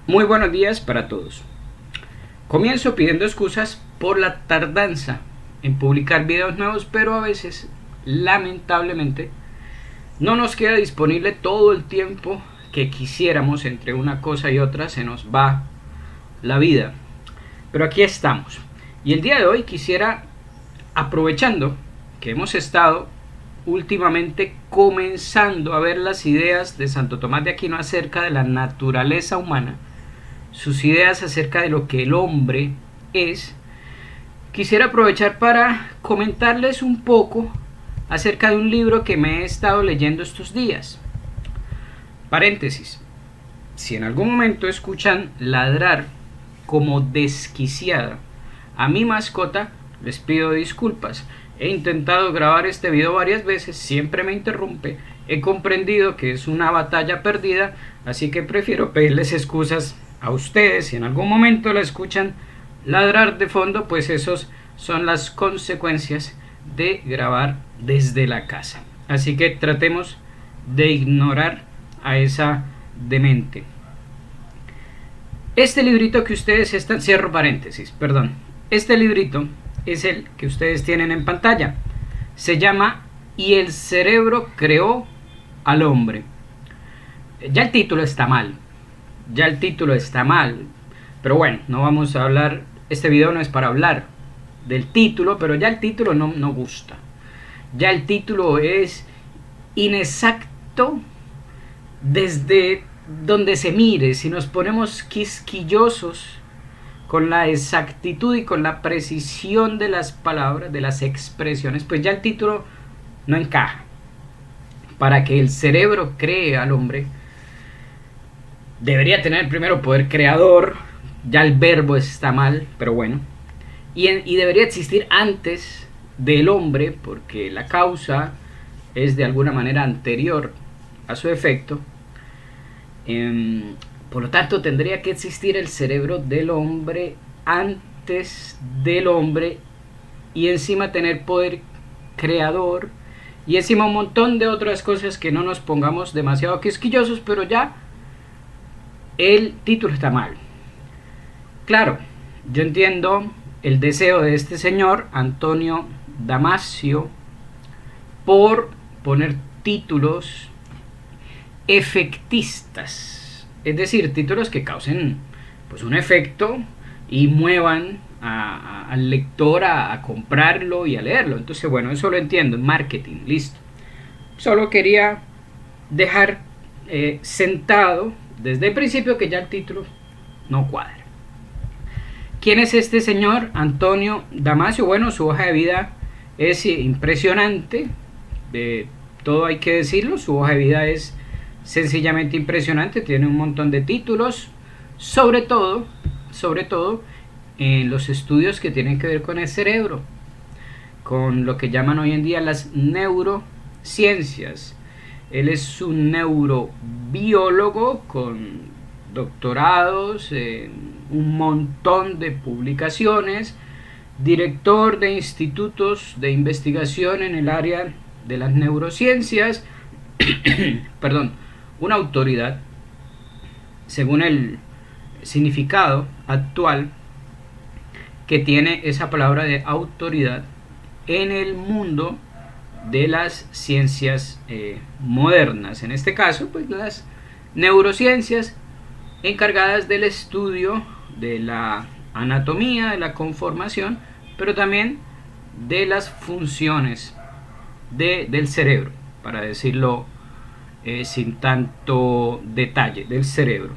Muy buenos días para todos. Comienzo pidiendo excusas por la tardanza en publicar videos nuevos, pero a veces, lamentablemente, no nos queda disponible todo el tiempo que quisiéramos. Entre una cosa y otra se nos va la vida. Pero aquí estamos. Y el día de hoy quisiera, aprovechando que hemos estado últimamente comenzando a ver las ideas de Santo Tomás de Aquino acerca de la naturaleza humana, sus ideas acerca de lo que el hombre es, quisiera aprovechar para comentarles un poco acerca de un libro que me he estado leyendo estos días. Paréntesis: si en algún momento escuchan ladrar como desquiciada a mi mascota, les pido disculpas. He intentado grabar este video varias veces, siempre me interrumpe. He comprendido que es una batalla perdida, así que prefiero pedirles excusas a ustedes. Si en algún momento la escuchan ladrar de fondo, pues esos son las consecuencias de grabar desde la casa. Así que tratemos de ignorar a esa demente. Este librito que ustedes están... Cierro paréntesis, perdón. Este librito es el que ustedes tienen en pantalla. Se llama "Y el cerebro creó al hombre". Ya el título está mal. Pero bueno, no vamos a hablar. Este video no es para hablar del título, pero ya el título no gusta. Ya el título es inexacto desde donde se mire. Si nos ponemos quisquillosos con la exactitud y con la precisión de las palabras, de las expresiones, pues ya el título no encaja. Para que el cerebro cree al hombre, debería tener primero poder creador. Ya el verbo está mal, pero bueno. Y debería existir antes del hombre, porque la causa es de alguna manera anterior a su efecto. Por lo tanto, tendría que existir el cerebro del hombre antes del hombre, y encima tener poder creador, y encima un montón de otras cosas que no nos pongamos demasiado quisquillosos, pero ya el título está mal. Claro, yo entiendo el deseo de este señor, Antonio Damasio, por poner títulos efectistas, es decir, títulos que causen pues un efecto y muevan al lector a comprarlo y a leerlo. Entonces, bueno, eso lo entiendo, en marketing, listo. Solo quería dejar sentado desde el principio que ya el título no cuadra. ¿Quién es este señor Antonio Damasio? Bueno, su hoja de vida es impresionante, todo hay que decirlo. Su hoja de vida es sencillamente impresionante, tiene un montón de títulos, sobre todo en los estudios que tienen que ver con el cerebro, con lo que llaman hoy en día las neurociencias. Él es un neurobiólogo con doctorados en un montón de publicaciones, director de institutos de investigación en el área de las neurociencias, perdón, una autoridad, según el significado actual que tiene esa palabra de autoridad en el mundo de las ciencias modernas. En este caso, pues las neurociencias, encargadas del estudio de la anatomía, de la conformación, pero también de las funciones del cerebro, para decirlo sin tanto detalle, del cerebro.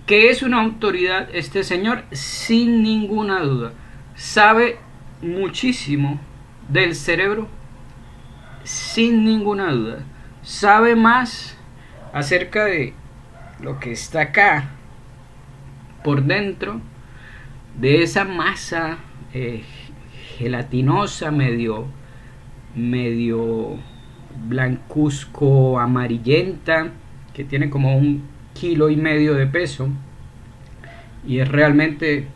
¿Qué es una autoridad este señor? Sin ninguna duda, sabe muchísimo del cerebro, sin ninguna duda. Sabe más acerca de lo que está acá por dentro, de esa masa gelatinosa, medio blancuzco amarillenta, que tiene como 1,5 kilos de peso, y es realmente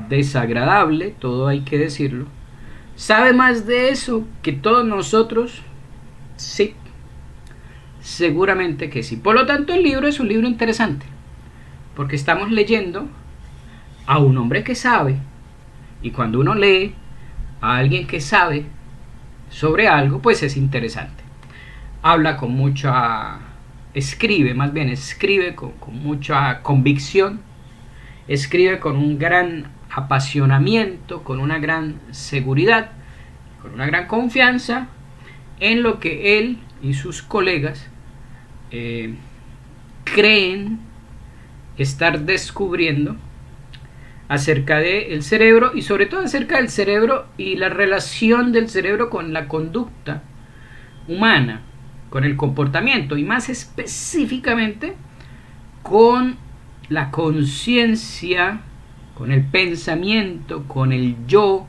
desagradable, todo hay que decirlo. ¿Sabe más de eso que todos nosotros? Sí, seguramente que sí. Por lo tanto, el libro es un libro interesante. porque estamos leyendo a un hombre que sabe. Y cuando uno lee a alguien que sabe sobre algo, pues es interesante. Habla con mucha... escribe, más bien escribe con mucha convicción, escribe con un gran apasionamiento, con una gran seguridad, con una gran confianza en lo que él y sus colegas creen estar descubriendo acerca del cerebro, y sobre todo acerca del cerebro y la relación del cerebro con la conducta humana, con el comportamiento, y más específicamente con la conciencia, con el pensamiento, con el yo,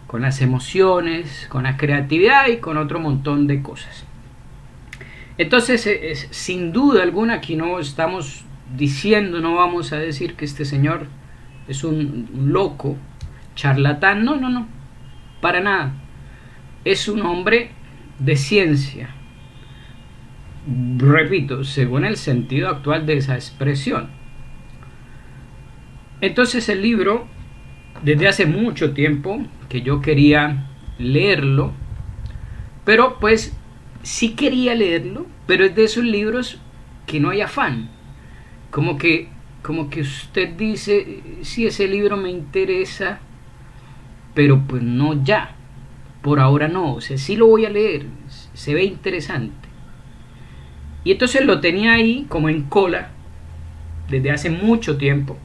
con las emociones, con la creatividad y con otro montón de cosas. Entonces, sin duda alguna, aquí no estamos diciendo, no vamos a decir que este señor es un loco, charlatán, no, para nada. Es un hombre de ciencia, repito, según el sentido actual de esa expresión. Entonces el libro, desde hace mucho tiempo que yo quería leerlo, pero pues sí quería leerlo, pero es de esos libros que no hay afán, como que usted dice, sí, ese libro me interesa, pero pues no ya, por ahora no, o sea, sí lo voy a leer, se ve interesante. Y entonces lo tenía ahí como en cola desde hace mucho tiempo.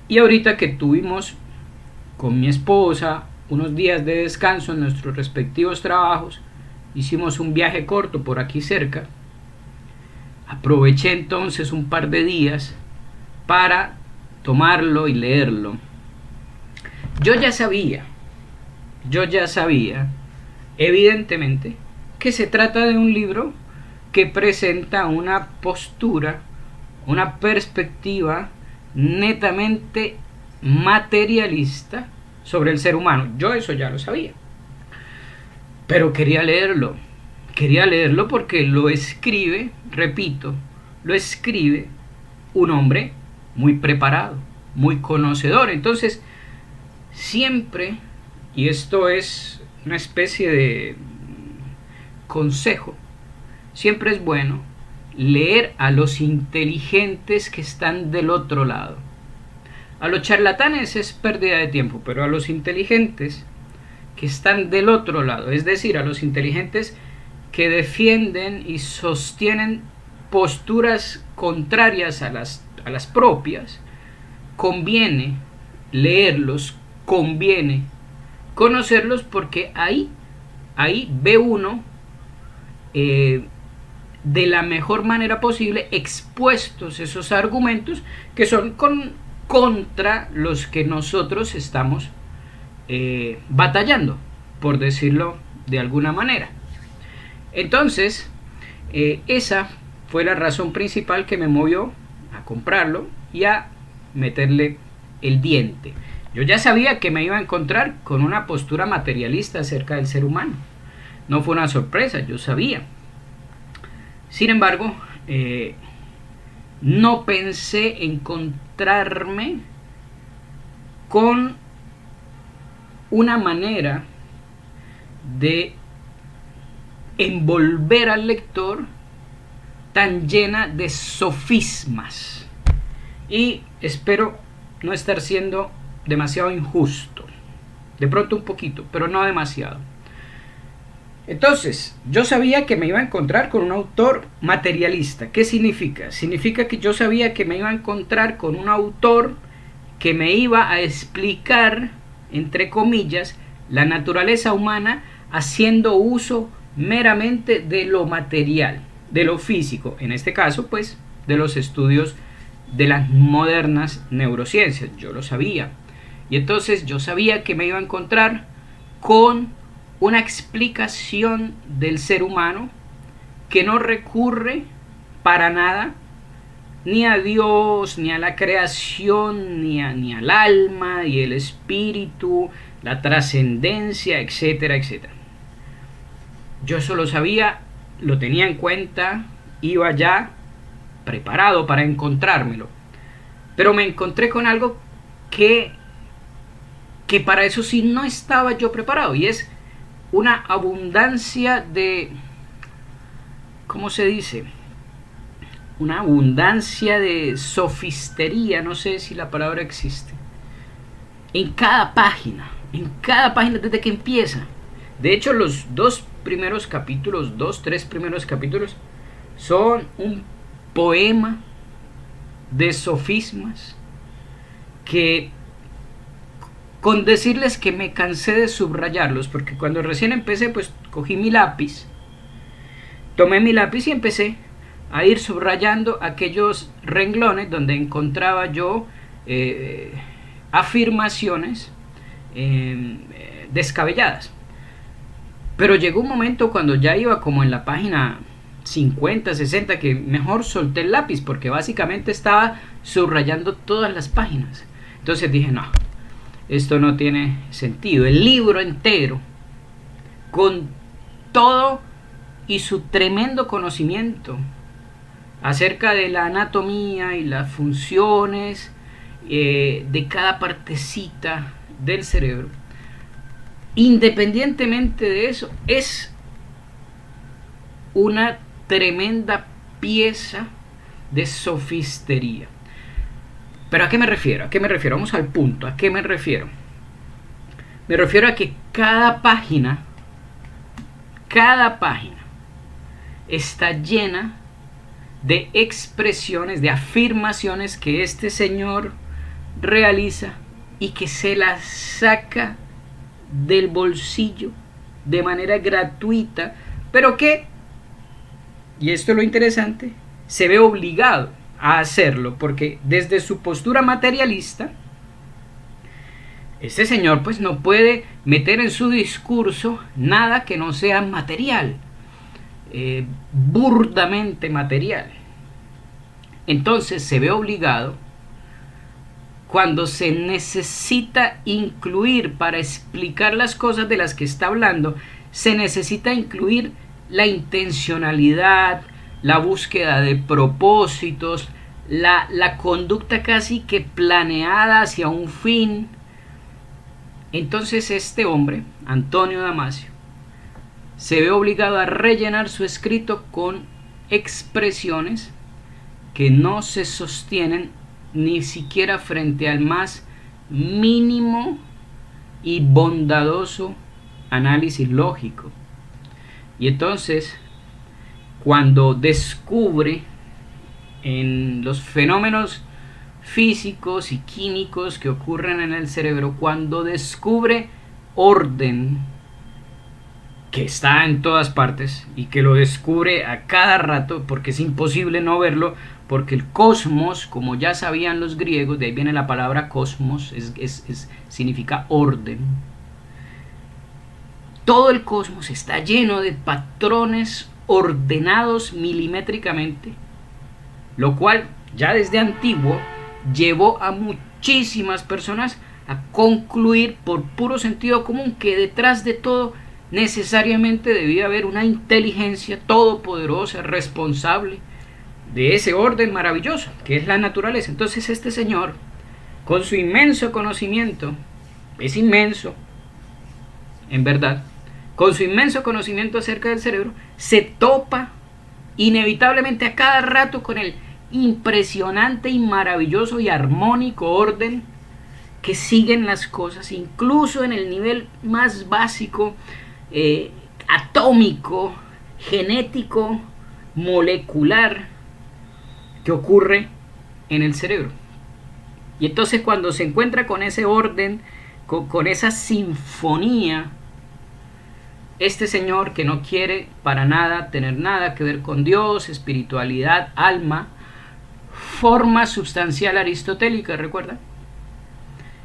Y ahorita que tuvimos con mi esposa unos días de descanso en nuestros respectivos trabajos, hicimos un viaje corto por aquí cerca. Aproveché entonces un par de días para tomarlo y leerlo. Yo ya sabía, evidentemente, que se trata de un libro que presenta una postura, una perspectiva netamente materialista sobre el ser humano. Yo eso ya lo sabía, pero quería leerlo porque lo escribe, repito, lo escribe un hombre muy preparado, muy conocedor. Entonces, siempre, y esto es una especie de consejo, siempre es bueno leer a los inteligentes que están del otro lado. A los charlatanes es pérdida de tiempo, pero a los inteligentes que están del otro lado, es decir, a los inteligentes que defienden y sostienen posturas contrarias a las propias, conviene leerlos, conviene conocerlos, porque ahí ve uno de la mejor manera posible expuestos esos argumentos que son contra los que nosotros estamos batallando, por decirlo de alguna manera. Entonces, esa fue la razón principal que me movió a comprarlo y a meterle el diente. Yo ya sabía que me iba a encontrar con una postura materialista acerca del ser humano. No fue una sorpresa, yo sabía. Sin embargo, no pensé encontrarme con una manera de envolver al lector tan llena de sofismas. Y espero no estar siendo demasiado injusto. De pronto un poquito, pero no demasiado. Entonces, yo sabía que me iba a encontrar con un autor materialista. ¿Qué significa? Significa que yo sabía que me iba a encontrar con un autor que me iba a explicar, entre comillas, la naturaleza humana haciendo uso meramente de lo material, de lo físico, en este caso, pues, de los estudios de las modernas neurociencias. Yo lo sabía. Y entonces yo sabía que me iba a encontrar con una explicación del ser humano que no recurre para nada ni a Dios, ni a la creación, ni al alma y el espíritu, la trascendencia, etcétera, etcétera. Yo eso lo sabía, lo tenía en cuenta, iba ya preparado para encontrármelo. Pero me encontré con algo que, que para eso sí no estaba yo preparado, y es una abundancia de, ¿cómo se dice? Una abundancia de sofistería, no sé si la palabra existe, en cada página desde que empieza. De hecho, los tres primeros capítulos, son un poema de sofismas que, con decirles que me cansé de subrayarlos, porque cuando recién empecé, pues cogí mi lápiz, tomé mi lápiz y empecé a ir subrayando aquellos renglones donde encontraba yo afirmaciones descabelladas. Pero llegó un momento cuando ya iba como en la página 50, 60, que mejor solté el lápiz porque básicamente estaba subrayando todas las páginas. Entonces dije, no, esto no tiene sentido. El libro entero, con todo y su tremendo conocimiento acerca de la anatomía y las funciones de cada partecita del cerebro, independientemente de eso, es una tremenda pieza de sofistería. ¿Pero a qué me refiero? ¿A qué me refiero? Vamos al punto. ¿A qué me refiero? Me refiero a que cada página está llena de expresiones, de afirmaciones que este señor realiza y que se las saca del bolsillo de manera gratuita, pero que, y esto es lo interesante, se ve obligado a hacerlo, porque desde su postura materialista, este señor pues no puede meter en su discurso nada que no sea material, burdamente material. Entonces se ve obligado, cuando se necesita incluir, para explicar las cosas de las que está hablando, se necesita incluir la intencionalidad, la búsqueda de propósitos, la conducta casi que planeada hacia un fin. Entonces este hombre, Antonio Damasio, se ve obligado a rellenar su escrito con expresiones que no se sostienen ni siquiera frente al más mínimo y bondadoso análisis lógico. Y entonces, cuando descubre en los fenómenos físicos y químicos que ocurren en el cerebro, cuando descubre orden, que está en todas partes y que lo descubre a cada rato, porque es imposible no verlo, porque el cosmos, como ya sabían los griegos, de ahí viene la palabra cosmos, significa orden. Todo el cosmos está lleno de patrones ordenados milimétricamente, lo cual ya desde antiguo llevó a muchísimas personas a concluir por puro sentido común que detrás de todo necesariamente debía haber una inteligencia todopoderosa, responsable de ese orden maravilloso que es la naturaleza. Entonces este señor, con su inmenso conocimiento, es inmenso en verdad, con su inmenso conocimiento acerca del cerebro, se topa inevitablemente a cada rato con el impresionante y maravilloso y armónico orden que siguen las cosas, incluso en el nivel más básico, atómico, genético, molecular, que ocurre en el cerebro. Y entonces, cuando se encuentra con ese orden, con esa sinfonía, este señor, que no quiere para nada tener nada que ver con Dios, espiritualidad, alma, forma sustancial aristotélica, ¿recuerdan?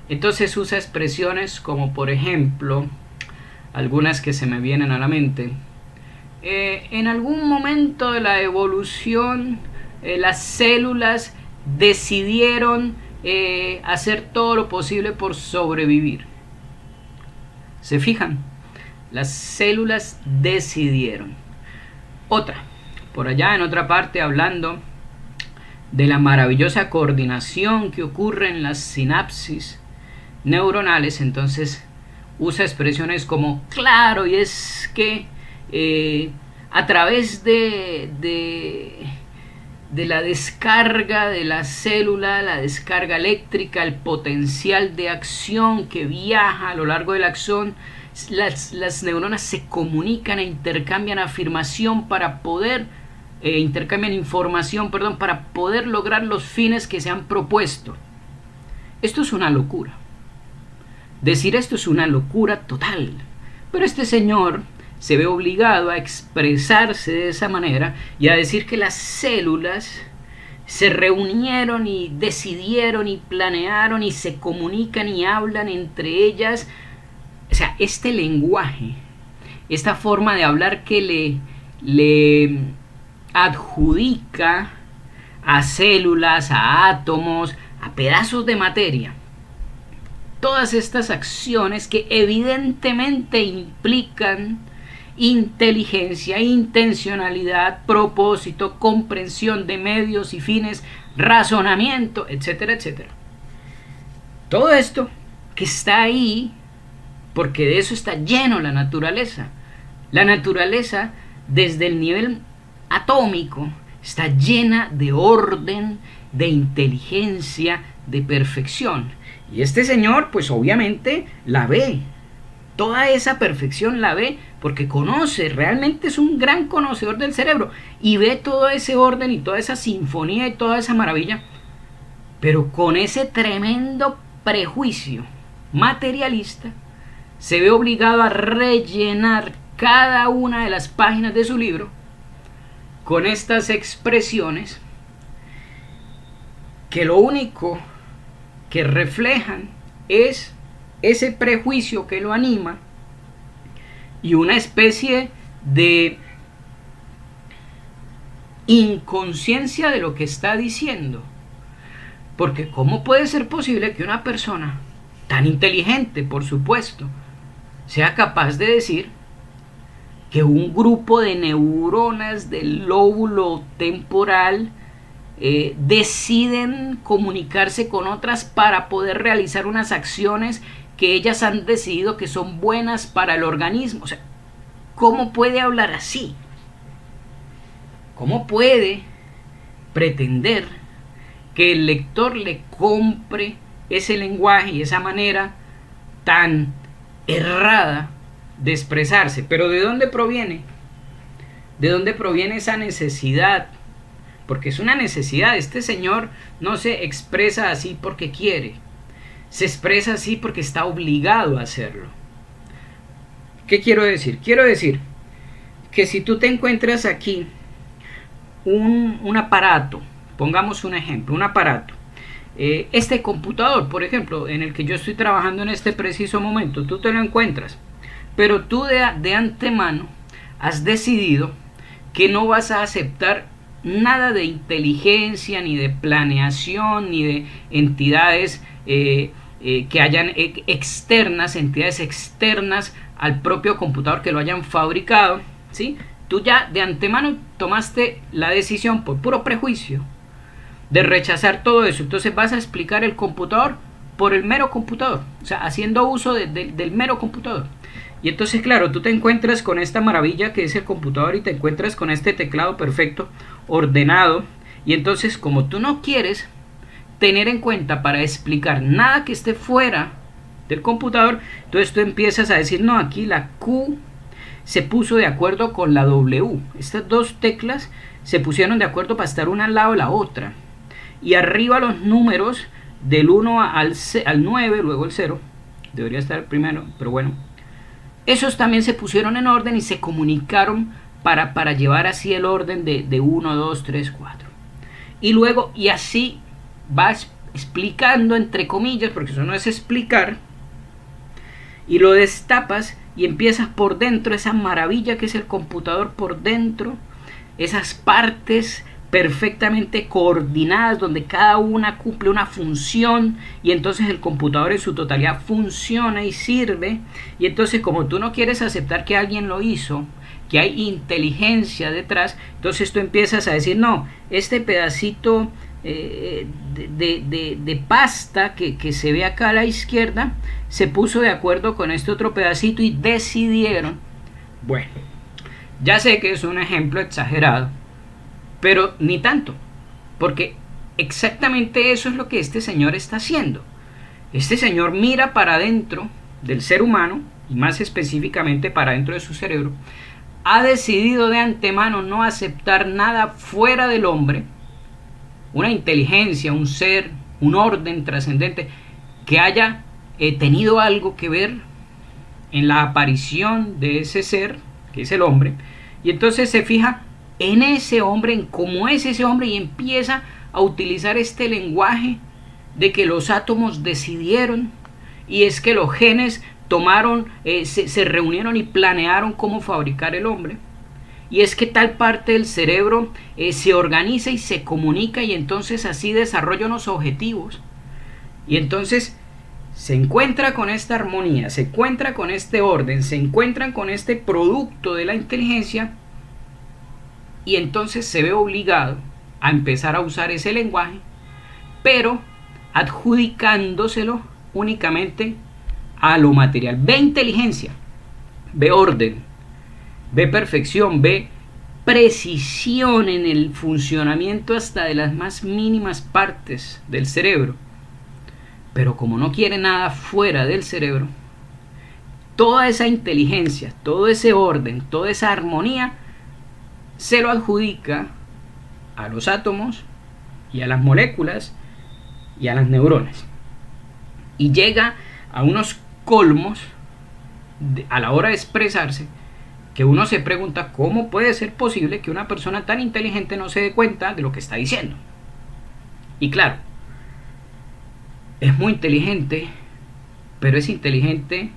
Entonces usa expresiones como, por ejemplo, algunas que se me vienen a la mente. En algún momento de la evolución, las células decidieron hacer todo lo posible por sobrevivir. ¿Se fijan? Las células decidieron. Otra, por allá en otra parte, hablando de la maravillosa coordinación que ocurre en las sinapsis neuronales, entonces usa expresiones como claro, y es que a través de la descarga de la célula, la descarga eléctrica, el potencial de acción que viaja a lo largo del axón, las neuronas se comunican e intercambian afirmación para poder intercambian información, para poder lograr los fines que se han propuesto. Esto es una locura. Decir esto es una locura total. Pero este señor se ve obligado a expresarse de esa manera y a decir que las células se reunieron y decidieron y planearon y se comunican y hablan entre ellas. O sea, este lenguaje, esta forma de hablar que le adjudica a células, a átomos, a pedazos de materia, todas estas acciones que evidentemente implican inteligencia, intencionalidad, propósito, comprensión de medios y fines, razonamiento, etcétera, etcétera. Todo esto que está ahí, porque de eso está lleno la naturaleza. La naturaleza, desde el nivel atómico, está llena de orden, de inteligencia, de perfección. Y este señor, pues obviamente la ve. Toda esa perfección la ve porque conoce, realmente es un gran conocedor del cerebro y ve todo ese orden y toda esa sinfonía y toda esa maravilla, pero con ese tremendo prejuicio materialista se ve obligado a rellenar cada una de las páginas de su libro con estas expresiones que lo único que reflejan es ese prejuicio que lo anima y una especie de inconsciencia de lo que está diciendo. Porque ¿cómo puede ser posible que una persona tan inteligente, por supuesto, sea capaz de decir que un grupo de neuronas del lóbulo temporal deciden comunicarse con otras para poder realizar unas acciones que ellas han decidido que son buenas para el organismo? O sea, ¿cómo puede hablar así? ¿Cómo puede pretender que el lector le compre ese lenguaje y esa manera tan errada de expresarse? Pero ¿de dónde proviene? ¿De dónde proviene esa necesidad? Porque es una necesidad. Este señor no se expresa así porque quiere. Se expresa así porque está obligado a hacerlo. ¿Qué quiero decir? Quiero decir que si tú te encuentras aquí un aparato, pongamos un ejemplo, un aparato, este computador, por ejemplo, en el que yo estoy trabajando en este preciso momento, tú te lo encuentras, pero tú de antemano has decidido que no vas a aceptar nada de inteligencia, ni de planeación, ni de entidades que hayan externas, entidades externas al propio computador que lo hayan fabricado, ¿sí? Tú ya de antemano tomaste la decisión por puro prejuicio de rechazar todo eso. Entonces vas a explicar el computador por el mero computador, o sea, haciendo uso del mero computador. Y entonces, claro, tú te encuentras con esta maravilla que es el computador y te encuentras con este teclado perfecto, ordenado. Y entonces, como tú no quieres tener en cuenta para explicar nada que esté fuera del computador, entonces tú empiezas a decir, no, aquí la Q se puso de acuerdo con la W. Estas dos teclas se pusieron de acuerdo para estar una al lado de la otra. Y arriba los números del 1 al 9, luego el 0. Debería estar primero, pero bueno. Esos también se pusieron en orden y se comunicaron para llevar así el orden de 1, 2, 3, 4. Y luego, y así vas explicando entre comillas, porque eso no es explicar, y lo destapas y empiezas por dentro, esa maravilla que es el computador por dentro, esas partes perfectamente coordinadas donde cada una cumple una función y entonces el computador en su totalidad funciona y sirve. Y entonces, como tú no quieres aceptar que alguien lo hizo, que hay inteligencia detrás, entonces tú empiezas a decir, no, este pedacito de pasta que se ve acá a la izquierda, se puso de acuerdo con este otro pedacito y decidieron, bueno, ya sé que es un ejemplo exagerado, pero ni tanto, porque exactamente eso es lo que este señor está haciendo. Este señor mira para adentro del ser humano, y más específicamente para dentro de su cerebro, ha decidido de antemano no aceptar nada fuera del hombre, una inteligencia, un ser, un orden trascendente que haya tenido algo que ver en la aparición de ese ser, que es el hombre, y entonces se fija en ese hombre, en cómo es ese hombre, y empieza a utilizar este lenguaje de que los átomos decidieron, y es que los genes tomaron, se reunieron y planearon cómo fabricar el hombre, y es que tal parte del cerebro se organiza y se comunica, y entonces así desarrolla unos objetivos, y entonces se encuentra con esta armonía, se encuentra con este orden, se encuentran con este producto de la inteligencia, y entonces se ve obligado a empezar a usar ese lenguaje, pero adjudicándoselo únicamente a lo material. Ve inteligencia, ve orden, ve perfección, ve precisión en el funcionamiento hasta de las más mínimas partes del cerebro, pero como no quiere nada fuera del cerebro, toda esa inteligencia, todo ese orden, toda esa armonía se lo adjudica a los átomos y a las moléculas y a las neuronas, y llega a unos colmos a la hora de expresarse, que uno se pregunta cómo puede ser posible que una persona tan inteligente no se dé cuenta de lo que está diciendo. Y claro, es muy inteligente, pero es inteligente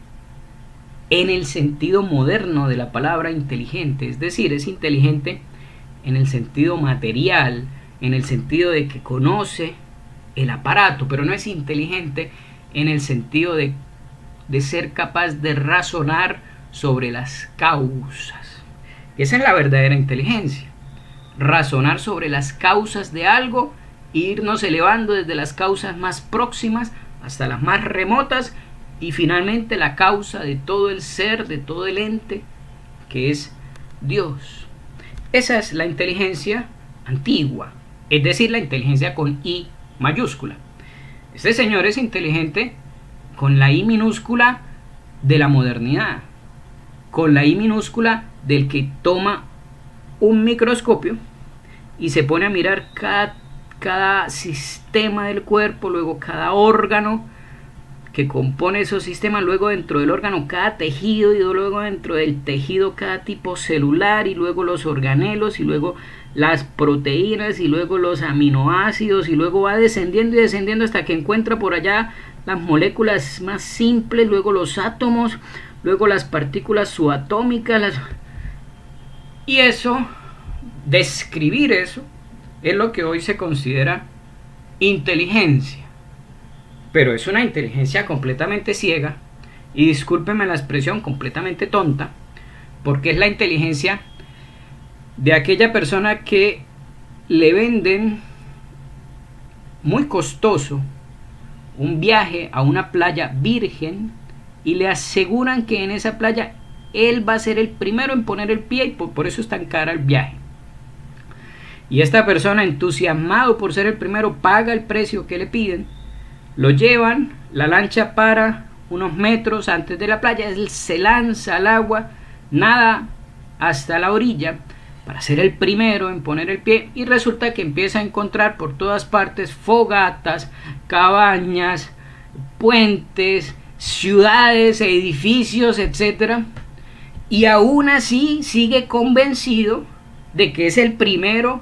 en el sentido moderno de la palabra inteligente, es decir, es inteligente en el sentido material, en el sentido de que conoce el aparato, pero no es inteligente en el sentido de ser capaz de razonar sobre las causas. Esa es la verdadera inteligencia, razonar sobre las causas de algo, irnos elevando desde las causas más próximas hasta las más remotas, y finalmente la causa de todo el ser, de todo el ente, que es Dios. Esa es la inteligencia antigua, es decir, la inteligencia con I mayúscula. Este señor es inteligente con la I minúscula de la modernidad, con la I minúscula del que toma un microscopio y se pone a mirar cada sistema del cuerpo, luego cada órgano que compone esos sistemas, luego dentro del órgano cada tejido, y luego dentro del tejido cada tipo celular, y luego los organelos, y luego las proteínas, y luego los aminoácidos, y luego va descendiendo y descendiendo hasta que encuentra por allá las moléculas más simples, luego los átomos, luego las partículas subatómicas, y eso, describir eso, es lo que hoy se considera inteligencia. Pero es una inteligencia completamente ciega, y discúlpenme la expresión, completamente tonta, porque es la inteligencia de aquella persona que le venden muy costoso un viaje a una playa virgen y le aseguran que en esa playa él va a ser el primero en poner el pie, y por eso es tan cara el viaje. Y esta persona, entusiasmado por ser el primero, paga el precio que le piden. Lo llevan, la lancha para unos metros antes de la playa, él se lanza al agua, nada hasta la orilla para ser el primero en poner el pie, y resulta que empieza a encontrar por todas partes fogatas, cabañas, puentes, ciudades, edificios, etc. Y aún así sigue convencido de que es el primero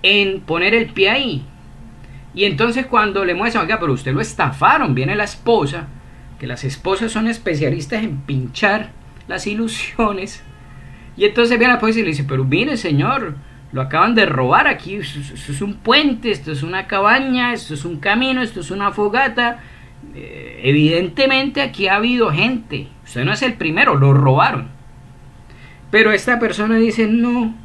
en poner el pie ahí. Y entonces cuando le muestran, oiga, pero usted lo estafaron, viene la esposa, que las esposas son especialistas en pinchar las ilusiones, y entonces viene la esposa y le dice, pero mire señor, lo acaban de robar aquí, esto es un puente, esto es una cabaña, esto es un camino, esto es una fogata, evidentemente aquí ha habido gente, usted no es el primero, lo robaron. Pero esta persona dice, no,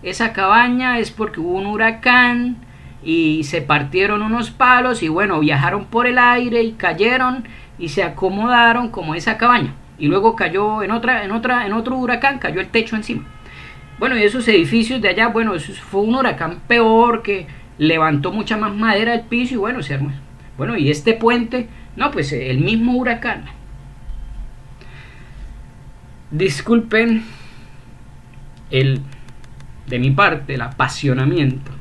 esa cabaña es porque hubo un huracán y se partieron unos palos y bueno, viajaron por el aire y cayeron y se acomodaron como esa cabaña. Y luego cayó en otro huracán, cayó el techo encima. Bueno, y esos edificios de allá, bueno, eso fue un huracán peor que levantó mucha más madera del piso y bueno, se armó. Bueno, y este puente, no, pues el mismo huracán. Disculpen de mi parte, el apasionamiento.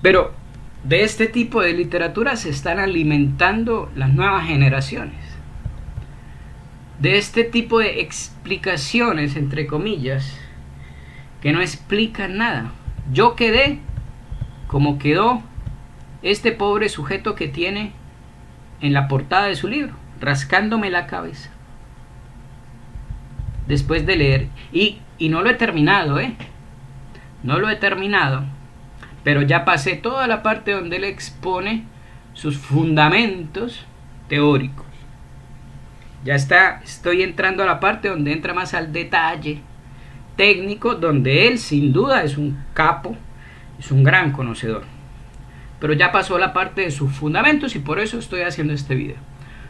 Pero de este tipo de literatura se están alimentando las nuevas generaciones. De este tipo de explicaciones, entre comillas, que no explican nada. Yo quedé como quedó este pobre sujeto que tiene en la portada de su libro, rascándome la cabeza. Después de leer. Y no lo he terminado, No lo he terminado. Pero ya pasé toda la parte donde él expone sus fundamentos teóricos. Ya estoy entrando a la parte donde entra más al detalle técnico, donde él sin duda es un capo, es un gran conocedor. Pero ya pasó la parte de sus fundamentos y por eso estoy haciendo este video.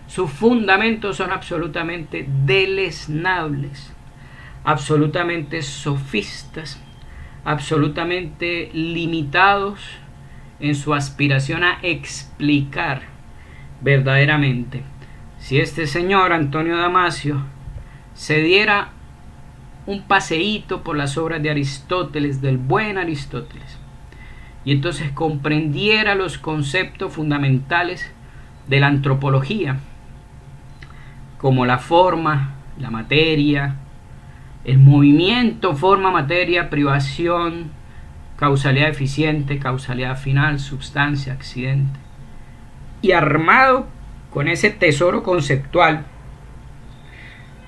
Sus fundamentos son absolutamente deleznables, absolutamente sofistas, absolutamente limitados en su aspiración a explicar verdaderamente. Si este señor Antonio Damasio se diera un paseíto por las obras de Aristóteles, del buen Aristóteles, y entonces comprendiera los conceptos fundamentales de la antropología, como la forma, la materia, el movimiento, forma, materia, privación, causalidad eficiente, causalidad final, sustancia, accidente, y armado con ese tesoro conceptual,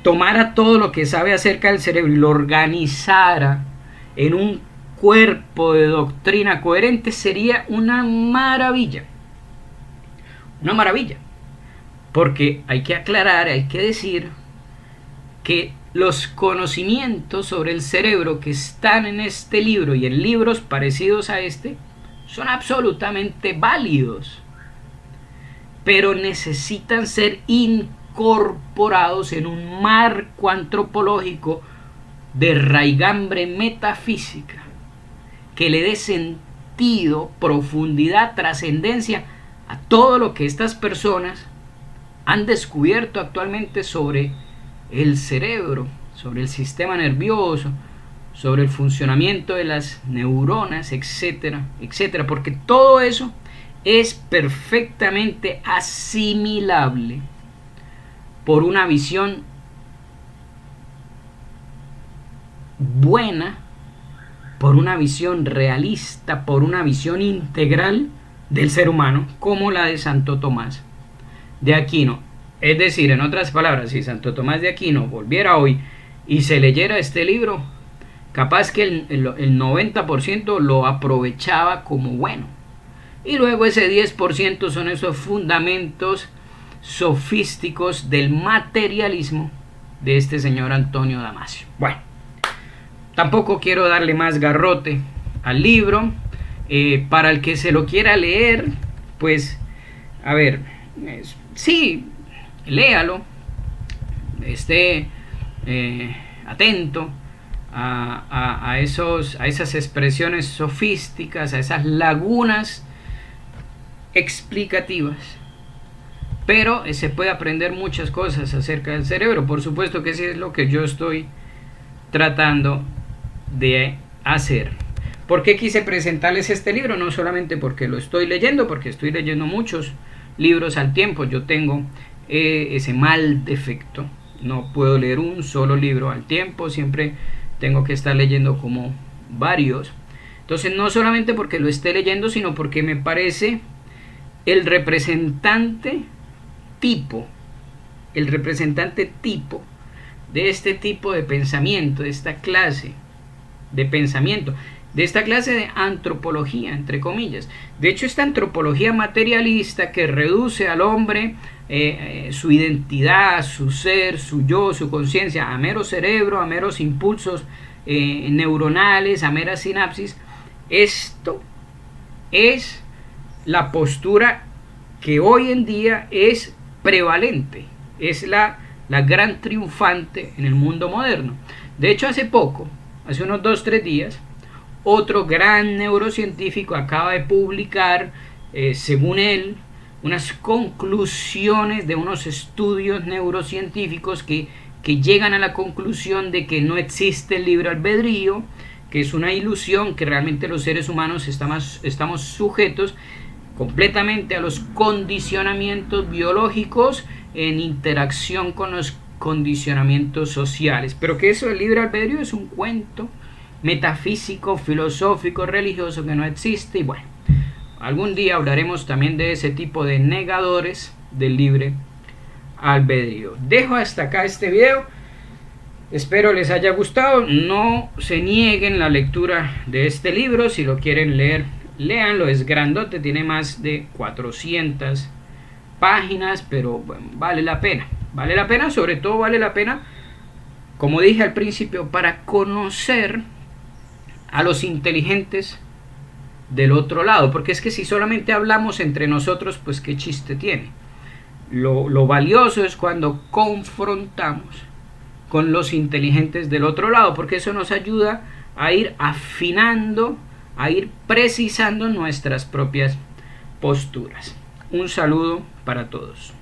tomara todo lo que sabe acerca del cerebro y lo organizara en un cuerpo de doctrina coherente, sería una maravilla. Una maravilla. Porque hay que aclarar, hay que decir que los conocimientos sobre el cerebro que están en este libro y en libros parecidos a este son absolutamente válidos, pero necesitan ser incorporados en un marco antropológico de raigambre metafísica que le dé sentido, profundidad, trascendencia a todo lo que estas personas han descubierto actualmente sobre el cerebro, sobre el sistema nervioso, sobre el funcionamiento de las neuronas, etcétera, etcétera, porque todo eso es perfectamente asimilable por una visión buena, por una visión realista, por una visión integral del ser humano, como la de Santo Tomás de Aquino. Es decir, en otras palabras, si Santo Tomás de Aquino volviera hoy y se leyera este libro, capaz que el 90% lo aprovechaba como bueno. Y luego ese 10% son esos fundamentos sofísticos del materialismo de este señor Antonio Damasio. Bueno, tampoco quiero darle más garrote al libro. Para el que se lo quiera leer, pues, a ver, sí, léalo, esté atento a esas expresiones sofísticas, a esas lagunas explicativas, pero se puede aprender muchas cosas acerca del cerebro. Por supuesto que eso es lo que yo estoy tratando de hacer. ¿Por qué quise presentarles este libro? No solamente porque lo estoy leyendo, porque estoy leyendo muchos libros al tiempo. Yo tengo ese mal defecto, no puedo leer un solo libro al tiempo, siempre tengo que estar leyendo como varios. Entonces, no solamente porque lo esté leyendo, sino porque me parece el representante tipo de este tipo de pensamiento, de esta clase de pensamiento, de esta clase de antropología, entre comillas. De hecho, esta antropología materialista que reduce al hombre, su identidad, su ser, su yo, su conciencia, a mero cerebro, a meros impulsos neuronales, a meras sinapsis. Esto es la postura que hoy en día es prevalente, es la gran triunfante en el mundo moderno. De hecho, hace unos 2-3 días, otro gran neurocientífico acaba de publicar, según él, unas conclusiones de unos estudios neurocientíficos que llegan a la conclusión de que no existe el libre albedrío, que es una ilusión, que realmente los seres humanos estamos sujetos completamente a los condicionamientos biológicos en interacción con los condicionamientos sociales, pero que eso del libre albedrío es un cuento metafísico, filosófico, religioso que no existe. Y bueno, algún día hablaremos también de ese tipo de negadores del libre albedrío. Dejo hasta acá este video. Espero les haya gustado. No se nieguen la lectura de este libro. Si lo quieren leer, léanlo. Es grandote, tiene más de 400 páginas, pero bueno, vale la pena. Vale la pena, sobre todo vale la pena, como dije al principio, para conocer a los inteligentes del otro lado. Porque es que si solamente hablamos entre nosotros, pues qué chiste tiene. Lo valioso es cuando confrontamos con los inteligentes del otro lado, porque eso nos ayuda a ir afinando, a ir precisando nuestras propias posturas. Un saludo para todos.